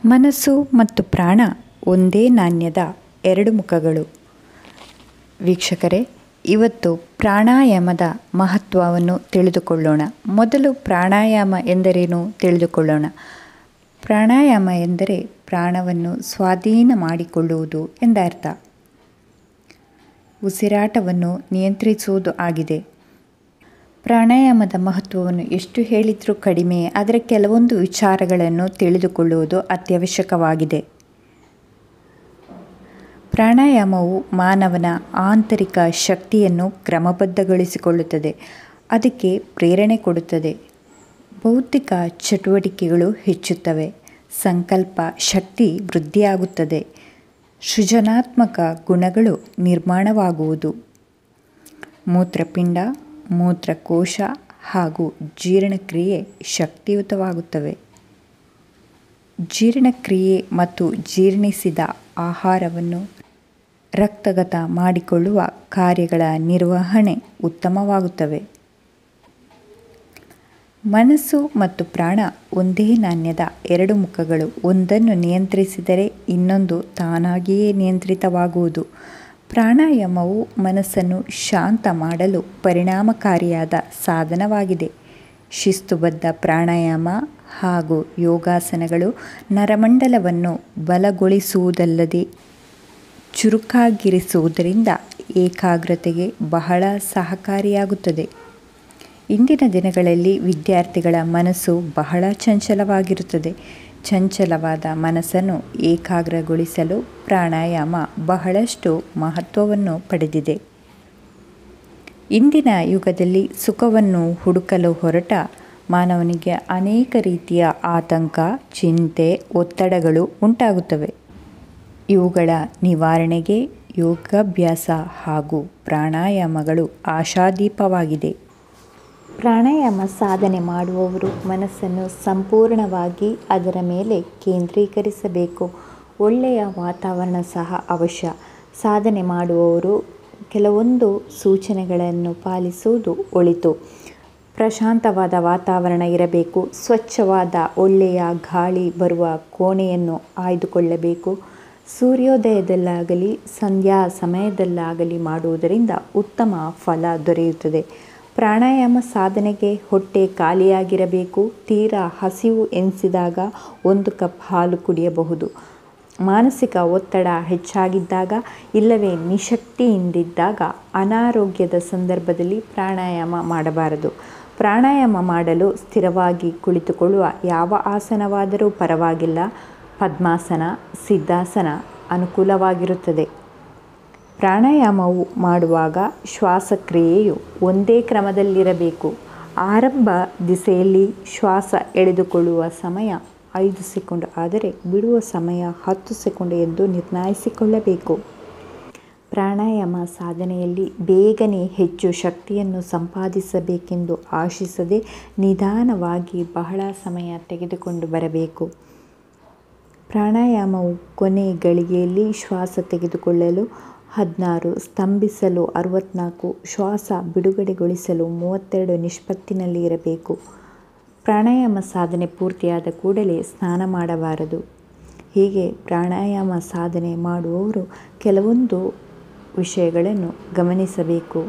ಮನಸ್ಸು ಮತ್ತು ಪ್ರಾಣ ಒಂದೇ ನಾಣ್ಯದ ಎರಡು ಮುಖಗಳು. ವೀಕ್ಷಕರೇ, ಇವತ್ತು ಪ್ರಾಣಾಯಾಮದ ಮಹತ್ವವನ್ನು ತಿಳಿದುಕೊಳ್ಳೋಣ. ಮೊದಲು ಪ್ರಾಣಾಯಾಮ ಎಂದರೇನು ತಿಳಿದುಕೊಳ್ಳೋಣ. ಪ್ರಾಣಾಯಾಮ ಎಂದರೆ ಪ್ರಾಣವನ್ನು ಸ್ವಾಧೀನ ಮಾಡಿಕೊಳ್ಳುವುದು ಎಂದರ್ಥ. ಉಸಿರಾಟವನ್ನು ನಿಯಂತ್ರಿಸುವುದು ಆಗಿದೆ. ಪ್ರಾಣಾಯಾಮದ ಮಹತ್ವವನ್ನು ಎಷ್ಟು ಹೇಳಿದರೂ ಕಡಿಮೆ, ಆದರೆ ಕೆಲವೊಂದು ವಿಚಾರಗಳನ್ನು ತಿಳಿದುಕೊಳ್ಳುವುದು ಅತ್ಯವಶ್ಯಕವಾಗಿದೆ. ಪ್ರಾಣಾಯಾಮವು ಮಾನವನ ಆಂತರಿಕ ಶಕ್ತಿಯನ್ನು ಕ್ರಮಬದ್ಧಗೊಳಿಸಿಕೊಳ್ಳುತ್ತದೆ, ಅದಕ್ಕೆ ಪ್ರೇರಣೆ ಕೊಡುತ್ತದೆ. ಬೌದ್ಧಿಕ ಚಟುವಟಿಕೆಗಳು ಹೆಚ್ಚುತ್ತವೆ, ಸಂಕಲ್ಪ ಶಕ್ತಿ ವೃದ್ಧಿಯಾಗುತ್ತದೆ, ಸೃಜನಾತ್ಮಕ ಗುಣಗಳು ನಿರ್ಮಾಣವಾಗುವುದು. ಮೂತ್ರಪಿಂಡ, ಮೂತ್ರಕೋಶ ಹಾಗೂ ಜೀರ್ಣಕ್ರಿಯೆ ಶಕ್ತಿಯುತವಾಗುತ್ತವೆ. ಜೀರ್ಣಕ್ರಿಯೆ ಮತ್ತು ಜೀರ್ಣಿಸಿದ ಆಹಾರವನ್ನು ರಕ್ತಗತ ಮಾಡಿಕೊಳ್ಳುವ ಕಾರ್ಯಗಳ ನಿರ್ವಹಣೆ ಉತ್ತಮವಾಗುತ್ತವೆ. ಮನಸ್ಸು ಮತ್ತು ಪ್ರಾಣ ಒಂದೇ ನಾಣ್ಯದ ಎರಡು ಮುಖಗಳು. ಒಂದನ್ನು ನಿಯಂತ್ರಿಸಿದರೆ ಇನ್ನೊಂದು ತಾನಾಗಿಯೇ ನಿಯಂತ್ರಿತವಾಗುವುದು. ಪ್ರಾಣಾಯಾಮವು ಮನಸ್ಸನ್ನು ಶಾಂತ ಮಾಡಲು ಪರಿಣಾಮಕಾರಿಯಾದ ಸಾಧನವಾಗಿದೆ. ಶಿಸ್ತುಬದ್ಧ ಪ್ರಾಣಾಯಾಮ ಹಾಗೂ ಯೋಗಾಸನಗಳು ನರಮಂಡಲವನ್ನು ಬಲಗೊಳಿಸುವುದಲ್ಲದೆ ಚುರುಕಾಗಿರಿಸುವುದರಿಂದ ಏಕಾಗ್ರತೆಗೆ ಬಹಳ ಸಹಕಾರಿಯಾಗುತ್ತದೆ. ಇಂದಿನ ದಿನಗಳಲ್ಲಿ ವಿದ್ಯಾರ್ಥಿಗಳ ಮನಸ್ಸು ಬಹಳ ಚಂಚಲವಾಗಿರುತ್ತದೆ. ಚಂಚಲವಾದ ಮನಸ್ಸನ್ನು ಏಕಾಗ್ರಗೊಳಿಸಲು ಪ್ರಾಣಾಯಾಮ ಬಹಳಷ್ಟು ಮಹತ್ವವನ್ನು ಪಡೆದಿದೆ. ಇಂದಿನ ಯುಗದಲ್ಲಿ ಸುಖವನ್ನು ಹುಡುಕಲು ಹೊರಟ ಮಾನವನಿಗೆ ಅನೇಕ ರೀತಿಯ ಆತಂಕ, ಚಿಂತೆ, ಒತ್ತಡಗಳು ಉಂಟಾಗುತ್ತವೆ. ಇವುಗಳ ನಿವಾರಣೆಗೆ ಯೋಗಾಭ್ಯಾಸ ಹಾಗೂ ಪ್ರಾಣಾಯಾಮಗಳು ಆಶಾದೀಪವಾಗಿದೆ. ಪ್ರಾಣಾಯಾಮ ಸಾಧನೆ ಮಾಡುವವರು ಮನಸ್ಸನ್ನು ಸಂಪೂರ್ಣವಾಗಿ ಅದರ ಮೇಲೆ ಕೇಂದ್ರೀಕರಿಸಬೇಕು. ಒಳ್ಳೆಯ ವಾತಾವರಣ ಸಹ ಅವಶ್ಯ. ಸಾಧನೆ ಮಾಡುವವರು ಕೆಲವೊಂದು ಸೂಚನೆಗಳನ್ನು ಪಾಲಿಸುವುದು ಒಳಿತು. ಪ್ರಶಾಂತವಾದ ವಾತಾವರಣ ಇರಬೇಕು. ಸ್ವಚ್ಛವಾದ ಒಳ್ಳೆಯ ಗಾಳಿ ಬರುವ ಕೋಣೆಯನ್ನು ಆಯ್ದುಕೊಳ್ಳಬೇಕು. ಸೂರ್ಯೋದಯದಲ್ಲಾಗಲಿ ಸಂಧ್ಯಾ ಸಮಯದಲ್ಲಾಗಲಿ ಮಾಡುವುದರಿಂದ ಉತ್ತಮ ಫಲ ದೊರೆಯುತ್ತದೆ. ಪ್ರಾಣಾಯಾಮ ಸಾಧನೆಗೆ ಹೊಟ್ಟೆ ಖಾಲಿಯಾಗಿರಬೇಕು. ತೀರಾ ಹಸಿವು ಎನಿಸಿದಾಗ 1 ಕಪ್ ಹಾಲು ಕುಡಿಯಬಹುದು. ಮಾನಸಿಕ ಒತ್ತಡ ಹೆಚ್ಚಾಗಿದ್ದಾಗ ಇಲ್ಲವೇ ನಿಶಕ್ತಿಯಿಂದಿದ್ದಾಗ ಅನಾರೋಗ್ಯದ ಸಂದರ್ಭದಲ್ಲಿ ಪ್ರಾಣಾಯಾಮ ಮಾಡಬಾರದು. ಪ್ರಾಣಾಯಾಮ ಮಾಡಲು ಸ್ಥಿರವಾಗಿ ಕುಳಿತುಕೊಳ್ಳುವ ಯಾವ ಆಸನವಾದರೂ ಪರವಾಗಿಲ್ಲ. ಪದ್ಮಾಸನ, ಸಿದ್ಧಾಸನ ಅನುಕೂಲವಾಗಿರುತ್ತದೆ. ಪ್ರಾಣಾಯಾಮವು ಮಾಡುವಾಗ ಶ್ವಾಸಕ್ರಿಯೆಯು ಒಂದೇ ಕ್ರಮದಲ್ಲಿರಬೇಕು. ಆರಂಭ ದಿಸೆಯಲ್ಲಿ ಶ್ವಾಸ ಎಳೆದುಕೊಳ್ಳುವ ಸಮಯ 5 ಸೆಕೆಂಡ್ ಆದರೆ ಬಿಡುವ ಸಮಯ 10 ಸೆಕೆಂಡ್ ಎಂದು ನಿರ್ಣಯಿಸಿಕೊಳ್ಳಬೇಕು. ಪ್ರಾಣಾಯಾಮ ಸಾಧನೆಯಲ್ಲಿ ಬೇಗನೆ ಹೆಚ್ಚು ಶಕ್ತಿಯನ್ನು ಸಂಪಾದಿಸಬೇಕೆಂದು ಆಶಿಸದೆ ನಿಧಾನವಾಗಿ ಬಹಳ ಸಮಯ ತೆಗೆದುಕೊಂಡು ಬರಬೇಕು. ಪ್ರಾಣಾಯಾಮವು ಕೊನೆ ಗಳಿಗೆಯಲ್ಲಿ ಶ್ವಾಸ ತೆಗೆದುಕೊಳ್ಳಲು 16, ಸ್ತಂಭಿಸಲು 64, ಶ್ವಾಸ ಬಿಡುಗಡೆಗೊಳಿಸಲು 32 ನಿಷ್ಪತ್ತಿನಲ್ಲಿ ಇರಬೇಕು. ಪ್ರಾಣಾಯಾಮ ಸಾಧನೆ ಪೂರ್ತಿಯಾದ ಕೂಡಲೇ ಸ್ನಾನ ಮಾಡಬಾರದು. ಹೀಗೆ ಪ್ರಾಣಾಯಾಮ ಸಾಧನೆ ಮಾಡುವವರು ಕೆಲವೊಂದು ವಿಷಯಗಳನ್ನು ಗಮನಿಸಬೇಕು.